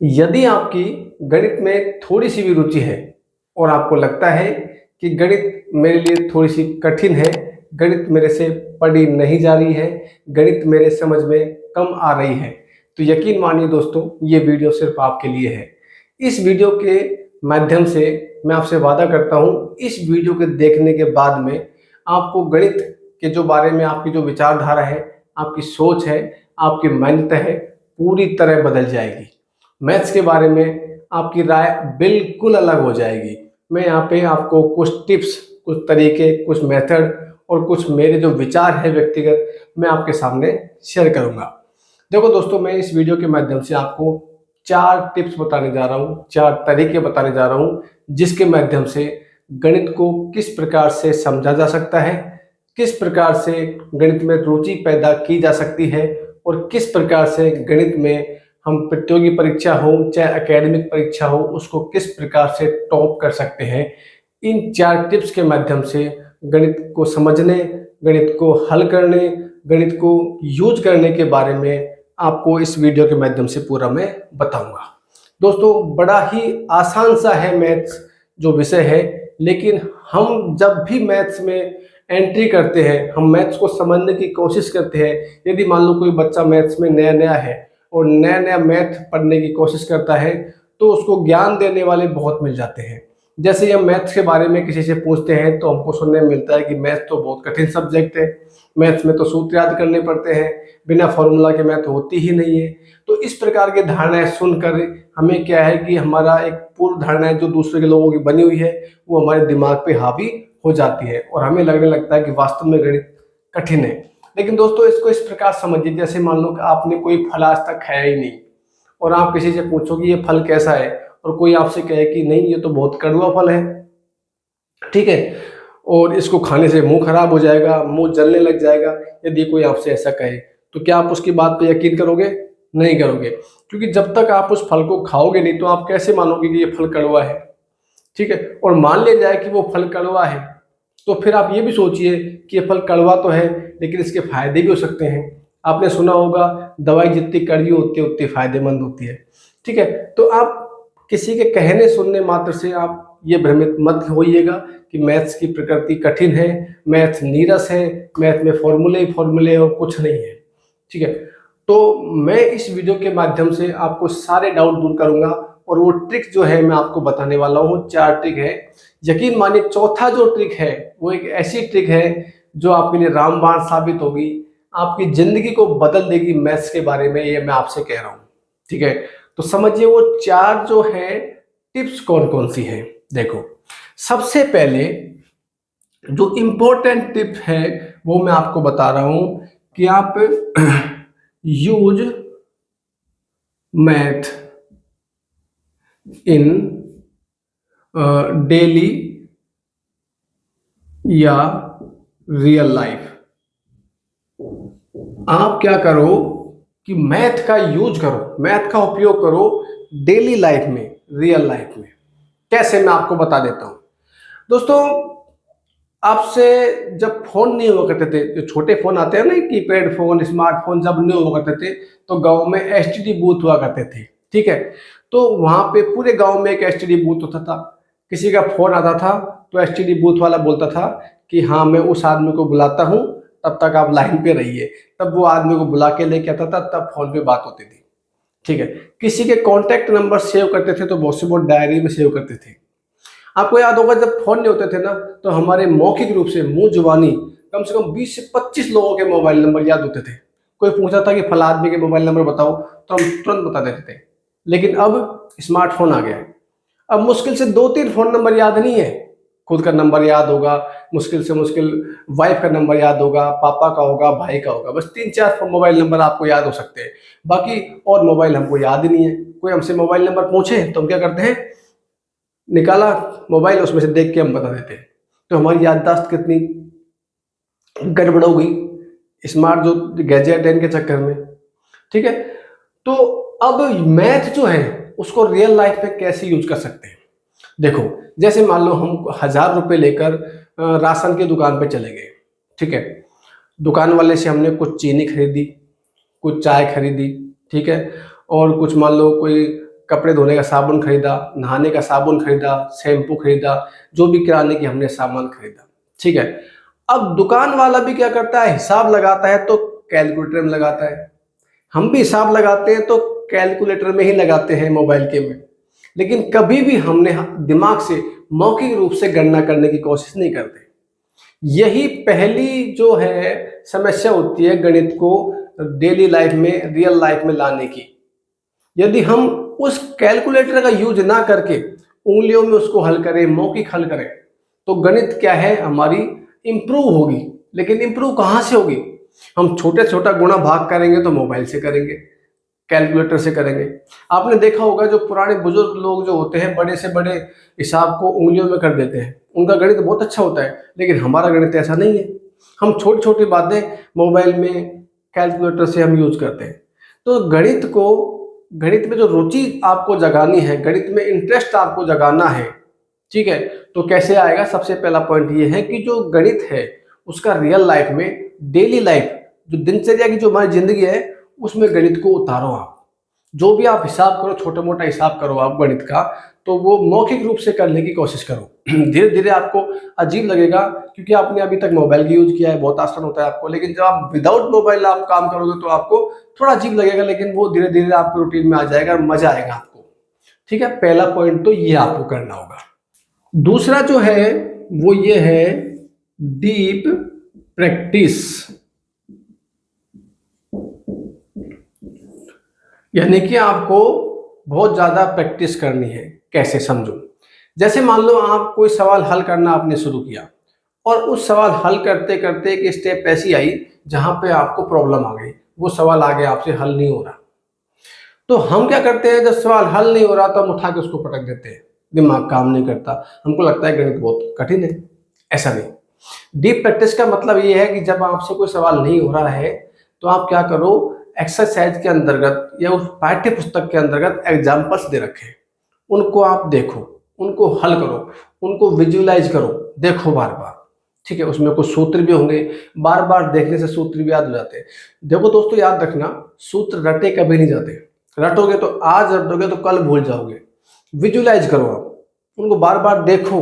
यदि आपकी गणित में थोड़ी सी भी रुचि है और आपको लगता है कि गणित मेरे लिए थोड़ी सी कठिन है, गणित मेरे से पढ़ी नहीं जा रही है, गणित मेरे समझ में कम आ रही है, तो यकीन मानिए दोस्तों, ये वीडियो सिर्फ आपके लिए है। इस वीडियो के माध्यम से मैं आपसे वादा करता हूँ, इस वीडियो के देखने के बाद में आपको गणित के जो बारे में आपकी जो विचारधारा है, आपकी सोच है, आपकी मान्यता है, पूरी तरह बदल जाएगी। मैथ्स के बारे में आपकी राय बिल्कुल अलग हो जाएगी। मैं यहाँ पे आपको कुछ टिप्स, कुछ तरीके, कुछ मेथड और कुछ मेरे जो विचार है व्यक्तिगत, मैं आपके सामने शेयर करूँगा। देखो दोस्तों, मैं इस वीडियो के माध्यम से आपको 4 टिप्स बताने जा रहा हूँ, 4 तरीके बताने जा रहा हूँ, जिसके माध्यम से गणित को किस प्रकार से समझा जा सकता है, किस प्रकार से गणित में रुचि पैदा की जा सकती है और किस प्रकार से गणित में हम प्रतियोगी परीक्षा हो चाहे एकेडमिक परीक्षा हो, उसको किस प्रकार से टॉप कर सकते हैं। इन 4 टिप्स के माध्यम से गणित को समझने, गणित को हल करने, गणित को यूज करने के बारे में आपको इस वीडियो के माध्यम से पूरा मैं बताऊंगा। दोस्तों, बड़ा ही आसान सा है मैथ्स जो विषय है, लेकिन हम जब भी मैथ्स में एंट्री करते हैं, हम मैथ्स को समझने की कोशिश करते हैं। यदि मान लो कोई बच्चा मैथ्स में नया नया है और नया नया मैथ पढ़ने की कोशिश करता है, तो उसको ज्ञान देने वाले बहुत मिल जाते हैं। जैसे ही हम मैथ्स के बारे में किसी से पूछते हैं तो हमको सुनने में मिलता है कि मैथ्स तो बहुत कठिन सब्जेक्ट है, मैथ्स में तो सूत्र याद करने पड़ते हैं, बिना फॉर्मूला के मैथ होती ही नहीं है। तो इस प्रकार की धारणाएं सुनकर हमें क्या है कि हमारा एक पूर्व धारणाएं जो दूसरे के लोगों की बनी हुई है, वो हमारे दिमाग पे हावी हो जाती है और हमें लगने लगता है कि वास्तव में गणित कठिन है। लेकिन दोस्तों, इसको इस प्रकार समझिए, जैसे मान लो कि आपने कोई फल आज तक खाया ही नहीं और आप किसी से पूछो कि ये फल कैसा है, और कोई आपसे कहे कि नहीं ये तो बहुत कड़वा फल है, ठीक है, और इसको खाने से मुंह खराब हो जाएगा, मुंह जलने लग जाएगा। यदि कोई आपसे ऐसा कहे तो क्या आप उसकी बात पे यकीन करोगे? नहीं करोगे, क्योंकि जब तक आप उस फल को खाओगे नहीं तो आप कैसे मानोगे कि ये फल कड़वा है, ठीक है। और मान लिया जाए कि वो फल कड़वा है, तो फिर आप ये भी सोचिए कि ये फल कड़वा तो है लेकिन इसके फायदे भी हो सकते हैं। आपने सुना होगा, दवाई जितनी कड़वी होती है उतनी फायदेमंद होती है, ठीक है। तो आप किसी के कहने सुनने मात्र से आप ये भ्रमित मत होइएगा कि मैथ्स की प्रकृति कठिन है, मैथ नीरस है, मैथ में फॉर्मूले ही फॉर्मूले और कुछ नहीं है, ठीक है। तो मैं इस वीडियो के माध्यम से आपको सारे डाउट दूर करूंगा और वो ट्रिक जो है मैं आपको बताने वाला हूँ। 4 ट्रिक है। यकीन मानिए, चौथा जो ट्रिक है वो एक ऐसी ट्रिक है जो आपके लिए रामबाण साबित होगी, आपकी जिंदगी को बदल देगी मैथ्स के बारे में, ये मैं आपसे कह रहा हूँ, ठीक है। तो समझिए वो 4 जो है टिप्स कौन कौन सी हैं। देखो, सबसे पहले जो इम्पोर्टेंट टिप है वो मैं आपको बता रहा हूं कि आप यूज मैथ इन डेली या रियल लाइफ। आप क्या करो कि मैथ का यूज करो, मैथ का उपयोग करो डेली लाइफ में, रियल लाइफ में। कैसे, मैं आपको बता देता हूं। दोस्तों, आपसे जब फोन नहीं हुआ करते थे, जो छोटे फोन आते हैं ना, कीपैड फोन, स्मार्टफोन, जब नहीं हुआ करते थे तो गांव में एसटीडी बूथ हुआ करते थे, ठीक है। तो वहां पे पूरे गांव में एक एसटीडी बूथ होता था। किसी का फोन आता था तो एसटीडी बूथ वाला बोलता था कि हाँ मैं उस आदमी को बुलाता हूँ, तब तक आप लाइन पे रहिए। तब वो आदमी को बुला के लेके आता था, तब फोन पे बात होती थी, ठीक है। किसी के कॉन्टैक्ट नंबर सेव करते थे तो बहुत से बहुत डायरी में सेव करते थे। आपको याद होगा, जब फोन नहीं होते थे ना, तो हमारे मौखिक रूप से मुंह जुबानी कम से कम 20 से 25 लोगों के मोबाइल नंबर याद होते थे। कोई पूछा था कि फला आदमी के मोबाइल नंबर बताओ तो हम तुरंत बता देते थे। लेकिन अब स्मार्टफोन आ गया है, अब मुश्किल से 2-3 फोन नंबर याद नहीं है। खुद का नंबर याद होगा, मुश्किल से मुश्किल वाइफ का नंबर याद होगा, पापा का होगा, भाई का होगा, बस 3-4 मोबाइल नंबर आपको याद हो सकते हैं। बाकी और मोबाइल हमको याद ही नहीं है। कोई हमसे मोबाइल नंबर पूछे तो हम क्या करते हैं, निकाला मोबाइल, उसमें से देख के हम बता देते हैं। तो हमारी याददाश्त कितनी गड़बड़ हो गई स्मार्ट जो गैजेट है इनके चक्कर में, ठीक है। तो अब मैथ जो है उसको रियल लाइफ में कैसे यूज कर सकते हैं। देखो, जैसे मान लो हम 1000 रुपये लेकर राशन की दुकान पे चले गए, ठीक है। दुकान वाले से हमने कुछ चीनी खरीदी, कुछ चाय खरीदी, ठीक है, और कुछ मान लो कोई कपड़े धोने का साबुन खरीदा, नहाने का साबुन खरीदा, शैम्पू खरीदा, जो भी किराने की हमने सामान खरीदा, ठीक है। अब दुकान वाला भी क्या करता है, हिसाब लगाता है तो कैलकुलेटर में लगाता है, हम भी हिसाब लगाते हैं तो कैलकुलेटर में ही लगाते हैं मोबाइल के में, लेकिन कभी भी हमने दिमाग से मौखिक रूप से गणना करने की कोशिश नहीं करते। यही पहली जो है समस्या होती है गणित को डेली लाइफ में, रियल लाइफ में लाने की। यदि हम उस कैलकुलेटर का यूज ना करके उंगलियों में उसको हल करें, मौखिक हल करें, तो गणित क्या है हमारी इम्प्रूव होगी। लेकिन इम्प्रूव कहाँ से होगी? हम छोटे छोटा गुणा भाग करेंगे तो मोबाइल से करेंगे, कैलकुलेटर से करेंगे। आपने देखा होगा जो पुराने बुजुर्ग लोग जो होते हैं बड़े से बड़े हिसाब को उंगलियों में कर देते हैं, उनका गणित बहुत अच्छा होता है। लेकिन हमारा गणित ऐसा नहीं है, हम छोटी छोटी बातें मोबाइल में कैलकुलेटर से हम यूज करते हैं। तो गणित में जो रुचि आपको जगानी है, गणित में इंटरेस्ट आपको जगाना है, ठीक है, तो कैसे आएगा? सबसे पहला पॉइंट ये है कि जो गणित है उसका रियल लाइफ में, डेली लाइफ जो दिनचर्या की जो हमारी जिंदगी है उसमें गणित को उतारो। आप जो भी आप हिसाब करो, छोटा मोटा हिसाब करो आप गणित का, तो वो मौखिक रूप से करने की कोशिश करो। धीरे धीरे आपको अजीब लगेगा क्योंकि आपने अभी तक मोबाइल का यूज किया है, बहुत आसान होता है आपको, लेकिन जब आप विदाउट मोबाइल आप काम करोगे तो आपको थोड़ा अजीब लगेगा, लेकिन वो धीरे धीरे आपके रूटीन में आ जाएगा और मजा आएगा आपको, ठीक है। पहला पॉइंट तो ये आपको करना होगा। दूसरा जो है वो ये है डीप प्रैक्टिस, यानी कि आपको बहुत ज़्यादा प्रैक्टिस करनी है। कैसे समझो? जैसे मान लो आप कोई सवाल हल करना आपने शुरू किया और उस सवाल हल करते करते एक स्टेप ऐसी आई जहां पे आपको प्रॉब्लम आ गई, वो सवाल आगे आपसे हल नहीं हो रहा। तो हम क्या करते हैं, जब सवाल हल नहीं हो रहा तो हम उठा के उसको पटक देते हैं, दिमाग काम नहीं करता, हमको लगता है गणित बहुत कठिन है। ऐसा नहीं। डीप प्रैक्टिस का मतलब ये है कि जब आपसे कोई सवाल नहीं हो रहा है तो आप क्या करो, एक्सरसाइज के अंतर्गत या उस पाठ्य पुस्तक के अंतर्गत एग्जाम्पल्स दे रखे हैं, उनको आप देखो, उनको हल करो, उनको विजुअलाइज करो, देखो बार बार, ठीक है। उसमें कुछ सूत्र भी होंगे, बार बार देखने से सूत्र भी याद हो जाते हैं। देखो दोस्तों, याद रखना, सूत्र रटे कभी नहीं जाते। रटोगे तो आज रटोगे तो कल भूल जाओगे। विजुअलाइज करो, आप उनको बार बार देखो,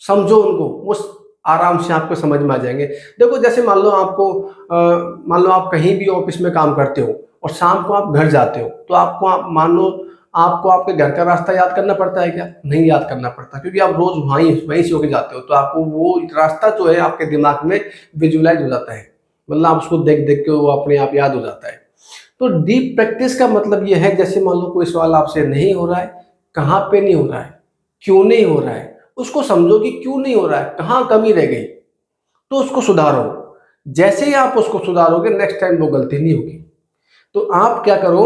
समझो उनको, उस आराम से आपको समझ में आ जाएंगे। देखो जैसे मान लो आप कहीं भी ऑफिस में काम करते हो और शाम को आप घर जाते हो, तो मान लो आपको आपके घर का रास्ता याद करना पड़ता है क्या? नहीं याद करना पड़ता, क्योंकि आप रोज वहीं से होके जाते हो, तो आपको वो रास्ता जो है आपके दिमाग में विजुअलाइज हो जाता है, मतलब आप उसको देख देख के वो अपने आप याद हो जाता है। तो डीप प्रैक्टिस का मतलब ये है, जैसे मान लो कोई सवाल आपसे नहीं हो रहा है, कहाँ पे नहीं हो रहा है, क्यों नहीं हो रहा है, उसको समझो कि क्यों नहीं हो रहा है, कहाँ कमी रह गई, तो उसको सुधारो। जैसे ही आप उसको सुधारोगे नेक्स्ट टाइम वो गलती नहीं होगी। तो आप क्या करो,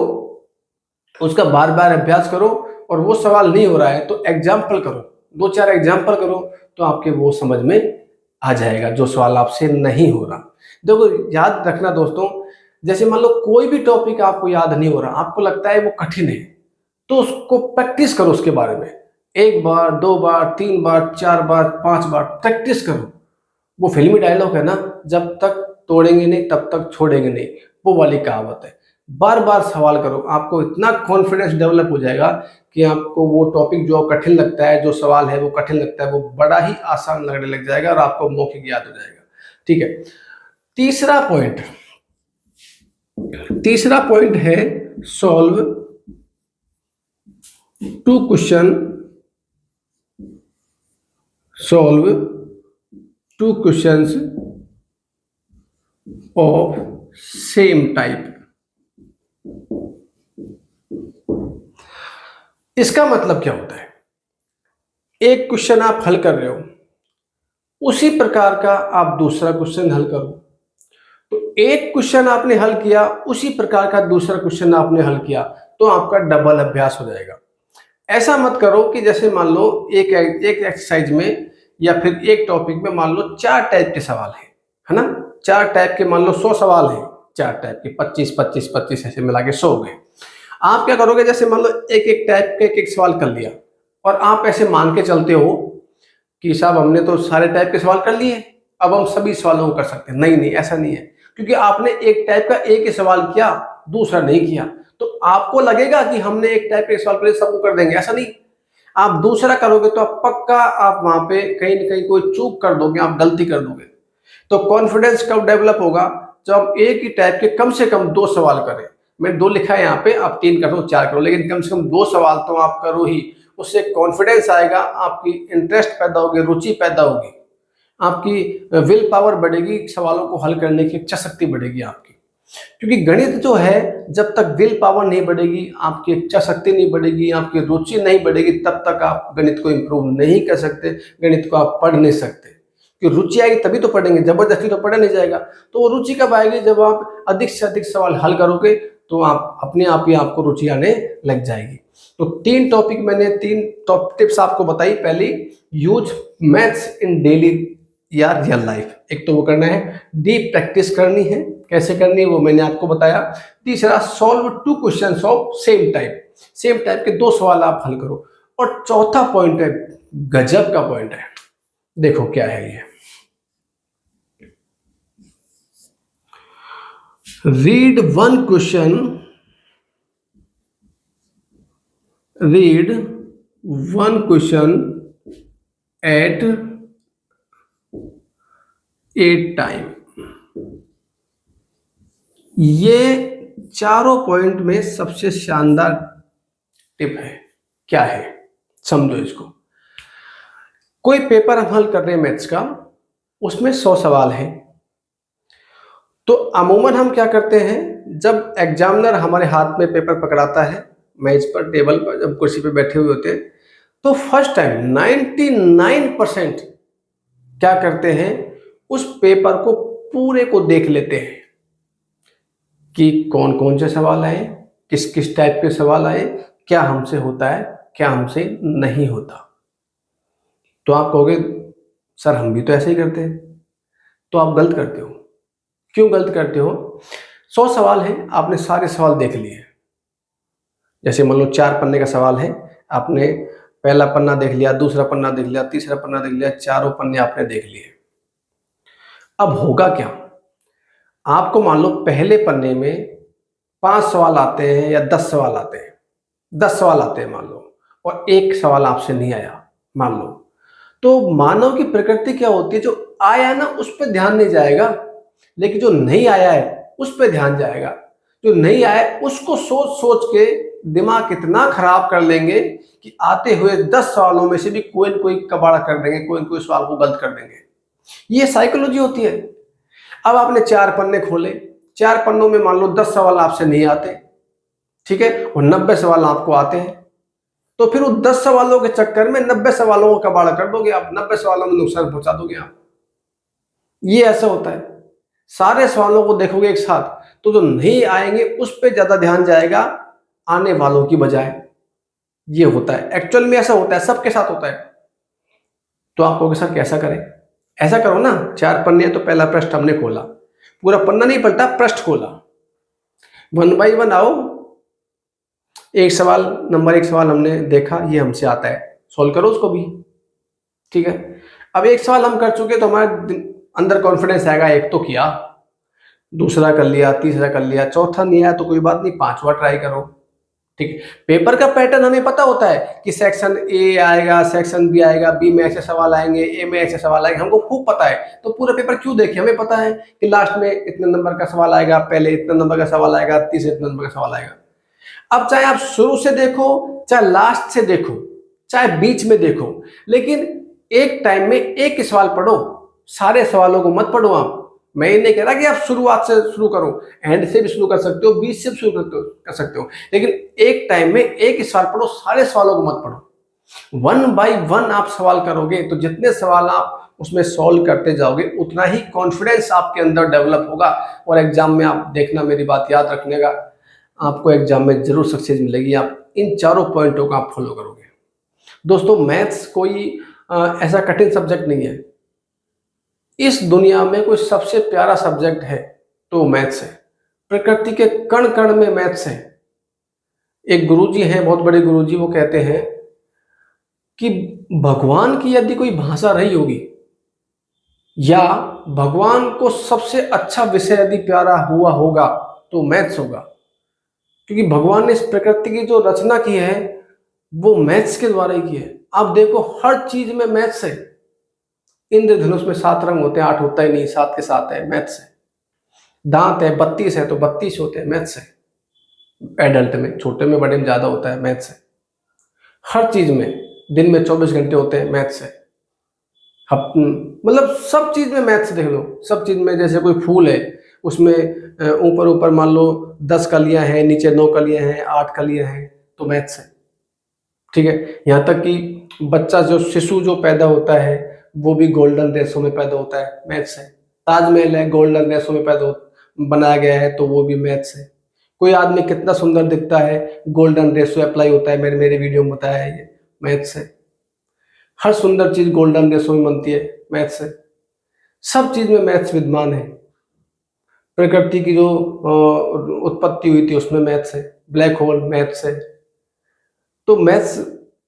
उसका बार बार अभ्यास करो, और वो सवाल नहीं हो रहा है तो एग्जाम्पल करो, 2-4 एग्जाम्पल करो, तो आपके वो समझ में आ जाएगा जो सवाल आपसे नहीं हो रहा। देखो याद रखना दोस्तों, जैसे मान लो कोई भी टॉपिक आपको याद नहीं हो रहा, आपको लगता है वो कठिन है, तो उसको प्रैक्टिस करो, उसके बारे में 1 बार 2 बार 3 बार 4 बार 5 बार प्रैक्टिस करो। वो फिल्मी डायलॉग है ना, जब तक तोड़ेंगे नहीं तब तक छोड़ेंगे नहीं, वो वाली कहावत है। बार बार सवाल करो, आपको इतना कॉन्फिडेंस डेवलप हो जाएगा कि आपको वो टॉपिक जो कठिन लगता है, जो सवाल है वो कठिन लगता है, वो बड़ा ही आसान लगने लग जाएगा और आपको मौखिक याद हो जाएगा, ठीक है। तीसरा पॉइंट है solve 2 questions of same type. इसका मतलब क्या होता है? एक क्वेश्चन आप हल कर रहे हो, उसी प्रकार का आप दूसरा क्वेश्चन हल करो। तो एक क्वेश्चन आपने हल किया, उसी प्रकार का दूसरा क्वेश्चन आपने हल किया, तो आपका डबल अभ्यास हो जाएगा। ऐसा मत करो कि जैसे मान लो एक एक्सरसाइज में या फिर एक टॉपिक में मान लो 4 टाइप के सवाल है ना, 4 टाइप के, मान लो 100 सवाल है, 4 टाइप के 25 ऐसे मिला के 100 हो गए। आप क्या करोगे, जैसे मान लो एक टाइप का एक सवाल कर लिया, और आप ऐसे मान के चलते हो कि साहब हमने तो सारे टाइप के सवाल कर लिए, अब हम सभी सवालों को कर सकते हैं। नहीं, ऐसा नहीं है, क्योंकि आपने एक टाइप का एक ही सवाल किया, दूसरा नहीं किया, तो आपको लगेगा कि हमने एक टाइप के सवाल कर सबको कर देंगे, ऐसा नहीं। आप दूसरा करोगे तो आप पक्का आप वहां पे कहीं ना कहीं कोई चूक कर दोगे, आप गलती कर दोगे। तो कॉन्फिडेंस कब डेवलप होगा? जब आप एक ही टाइप के कम से कम 2 सवाल करें। मैं 2 लिखा है यहाँ पे, आप 3 करो 4 करो, लेकिन कम से कम 2 सवाल तो आप करो ही। उससे कॉन्फिडेंस आएगा, आपकी इंटरेस्ट पैदा होगी, रुचि पैदा होगी, आपकी विल पावर बढ़ेगी, सवालों को हल करने की इच्छा शक्ति बढ़ेगी आपकी। क्योंकि गणित जो है, जब तक विल पावर नहीं बढ़ेगी, आपकी इच्छा शक्ति नहीं बढ़ेगी, आपकी रुचि नहीं बढ़ेगी, तब तक आप गणित को इम्प्रूव नहीं कर सकते, गणित को आप पढ़ नहीं सकते। कि रुचि आएगी तभी तो पढ़ेंगे, जबरदस्ती तो पढ़ा नहीं जाएगा। तो वो रुचि कब आएगी? जब आप अधिक से अधिक सवाल हल करोगे तो आप अपने आप ही आपको रुचि आने लग जाएगी। तो 3 टॉपिक मैंने 3 टॉप टिप्स आपको बताई। पहली, यूज मैथ्स इन डेली या रियल लाइफ। एक तो वो करना है, डीप प्रैक्टिस करनी है। कैसे करनी है वो मैंने आपको बताया। तीसरा, solve 2 questions of same type के 2 सवाल आप हल करो। और चौथा पॉइंट है, गजब का पॉइंट है, देखो क्या है ये। Read one question at a time. ये चारों पॉइंट में सबसे शानदार टिप है। क्या है, समझो इसको। कोई पेपर हम हल कर रहे हैं मैथ्स का, उसमें 100 सवाल हैं। तो अमूमन हम क्या करते हैं, जब एग्जामिनर हमारे हाथ में पेपर पकड़ाता है, मेज पर, टेबल पर, जब कुर्सी पे बैठे हुए होते हैं, तो फर्स्ट टाइम 99% क्या करते हैं, उस पेपर को पूरे को देख लेते हैं कि कौन कौन से सवाल आए, किस किस टाइप के सवाल आए, क्या हमसे होता है, क्या हमसे नहीं होता। तो आप कहोगे सर हम भी तो ऐसे ही करते हैं। तो आप गलत करते हो। क्यों गलत करते हो? 100 सवाल हैं, आपने सारे सवाल देख लिए। जैसे मान लो 4 पन्ने का सवाल है, आपने पहला पन्ना देख लिया, दूसरा पन्ना देख लिया, तीसरा पन्ना देख लिया, चारों पन्ने आपने देख लिए। अब होगा क्या, आपको मान लो पहले पन्ने में 5 सवाल आते हैं या 10 सवाल आते हैं, 10 सवाल आते हैं मान लो, और 1 सवाल आपसे नहीं आया मान लो। तो मानव की प्रकृति क्या होती है, जो आया ना उस पर ध्यान नहीं जाएगा, लेकिन जो नहीं आया है उस पर ध्यान जाएगा। जो नहीं आया है उसको सोच सोच के दिमाग इतना खराब कर लेंगे कि आते हुए 10 सवालों में से भी कोई न कोई कबाड़ा कर देंगे, कोई न कोई सवाल को गलत कर देंगे। ये साइकोलॉजी होती है। अब आपने 4 पन्ने खोले, 4 पन्नों में मान लो 10 सवाल आपसे नहीं आते, ठीक है, और 90 सवाल आपको आते हैं। तो फिर उन 10 सवालों के चक्कर में 90 सवालों को कबाड़ा कर दोगे आप, 90 सवालों में नुकसान पहुंचा दोगे आप। ये ऐसा होता है। सारे सवालों को देखोगे एक साथ, तो जो नहीं आएंगे उस पर ज्यादा ध्यान जाएगा आने वालों की बजाय। ये होता है, एक्चुअल में ऐसा होता है, सबके साथ होता है। तो आप कहोगे सर कैसा करें? ऐसा करो ना, 4 पन्ने तो पहला पृष्ठ हमने खोला, पूरा पन्ना नहीं पलटा, पृष्ठ खोला, 1 बाय 1 आओ। एक सवाल, नंबर 1 सवाल हमने देखा, ये हमसे आता है, सोल्व करो उसको भी, ठीक है। अब एक सवाल हम कर चुके तो हमारे अंदर कॉन्फिडेंस आएगा, एक तो किया, दूसरा कर लिया, तीसरा कर लिया, चौथा नहीं आया तो कोई बात नहीं, 5वां ट्राई करो, ठीक है। पेपर का पैटर्न हमें पता होता है कि सेक्शन ए आएगा, सेक्शन बी आएगा, बी में ऐसे सवाल आएंगे, ए में ऐसे सवाल आएंगे, हमको खूब पता है। तो पूरा पेपर क्यों देखें, हमें पता है कि लास्ट में इतने नंबर का सवाल आएगा, पहले इतने नंबर का सवाल आएगा, तीसरे इतने नंबर का सवाल आएगा। अब चाहे आप शुरू से देखो, चाहे लास्ट से देखो, चाहे बीच में देखो, लेकिन एक टाइम में एक ही सवाल पढ़ो, सारे सवालों को मत पढ़ो आप। मैं ये नहीं कह रहा कि आप शुरुआत से शुरू करो, एंड से भी शुरू कर सकते हो, बीच से भी शुरू कर सकते हो, लेकिन एक टाइम में एक ही सवाल पढ़ो, सारे सवालों को मत पढ़ो। 1 बाय 1 आप सवाल करोगे तो जितने सवाल आप उसमें सॉल्व करते जाओगे उतना ही कॉन्फिडेंस आपके अंदर डेवलप होगा। और एग्जाम में आप देखना, मेरी बात याद रखने का, आपको एग्जाम में जरूर सक्सेस मिलेगी। आप इन चारों पॉइंटों को आप फॉलो करोगे। दोस्तों, मैथ्स कोई ऐसा कठिन सब्जेक्ट नहीं है। इस दुनिया में कोई सबसे प्यारा सब्जेक्ट है तो मैथ्स है। प्रकृति के कण कण में मैथ्स है। एक गुरुजी हैं, बहुत बड़े गुरुजी, वो कहते हैं कि भगवान की यदि कोई भाषा रही होगी या भगवान को सबसे अच्छा विषय यदि प्यारा हुआ होगा तो मैथ्स होगा। क्योंकि भगवान ने इस प्रकृति की जो रचना की है वो मैथ्स के द्वारा ही की है। आप देखो हर चीज में मैथ्स है। इंद्रधनुष में 7 रंग होते हैं, 8 होता ही नहीं, 7 के 7 है, मैथ्स है। दांत है 32 है तो 32 होते हैं, मैथ्स है। एडल्ट में, छोटे में बड़े में ज्यादा होता है, मैथ्स है। हर चीज में दिन में 24 घंटे होते हैं, मैथ्स है। मतलब सब चीज में मैथ्स देख लो। सब चीज में, जैसे कोई फूल है उसमें ऊपर ऊपर मान लो 10 कलियां हैं, नीचे 9 कलियां हैं, 8 कलियां हैं, तो मैथ्स है। ठीक है, यहाँ तक कि बच्चा जो शिशु जो पैदा होता है वो भी गोल्डन रेशो में पैदा होता है, मैथ्स है। ताजमहल है गोल्डन रेशो में बनाया गया है, तो वो भी मैथ्स है। कोई आदमी कितना सुंदर दिखता है, गोल्डन रेशो अप्लाई होता है, मेरे वीडियो में बताया है, ये मैथ्स है। हर सुंदर चीज गोल्डन रेशो में बनती है, मैथ्स है। सब चीज में मैथ्स विद्यमान है। प्रकृति की जो उत्पत्ति हुई थी उसमें मैथ्स है। ब्लैक होल मैथ्स है। तो मैथ्स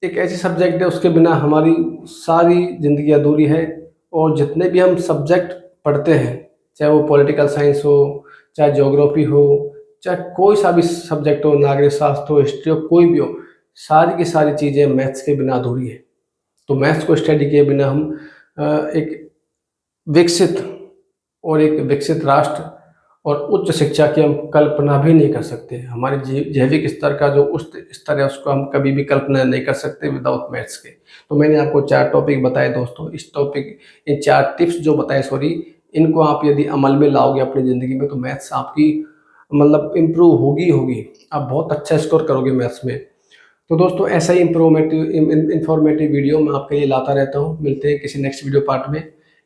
एक ऐसी सब्जेक्ट है, उसके बिना हमारी सारी जिंदगी अधूरी है। और जितने भी हम सब्जेक्ट पढ़ते हैं, चाहे वो पॉलिटिकल साइंस हो, चाहे ज्योग्राफी हो, चाहे कोई सा भी सब्जेक्ट हो, नागरिक शास्त्र हो, हिस्ट्री हो, कोई भी हो, सारी की सारी चीज़ें मैथ्स के बिना अधूरी है। तो मैथ्स को स्टडी किए बिना हम एक विकसित राष्ट्र और उच्च शिक्षा की हम कल्पना भी नहीं कर सकते। हमारे जैविक स्तर का जो उच्च स्तर है उसको हम कभी भी कल्पना नहीं कर सकते विदाउट मैथ्स के। तो मैंने आपको 4 टॉपिक बताए दोस्तों। इन 4 टिप्स जो बताए, इनको आप यदि अमल में लाओगे अपनी ज़िंदगी में, तो मैथ्स आपकी मतलब इम्प्रूव होगी। आप बहुत अच्छा स्कोर करोगे मैथ्स में। तो दोस्तों ऐसा ही इंफॉर्मेटिव वीडियो मैं आपके लिए लाता रहता हूँ। मिलते हैं किसी नेक्स्ट वीडियो पार्ट में।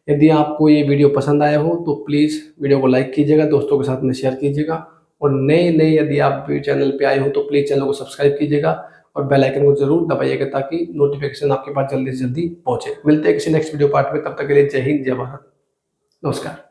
यदि आपको ये वीडियो पसंद आया हो तो प्लीज़ वीडियो को लाइक कीजिएगा, दोस्तों के साथ में शेयर कीजिएगा। और नए यदि आप चैनल पे आए हो तो प्लीज़ चैनल को सब्सक्राइब कीजिएगा और बेल आइकन को जरूर दबाइएगा, ताकि नोटिफिकेशन आपके पास जल्दी से जल्दी पहुँचे। मिलते हैं किसी नेक्स्ट वीडियो पार्ट में, तब तक के लिए जय हिंद, जय भारत, नमस्कार।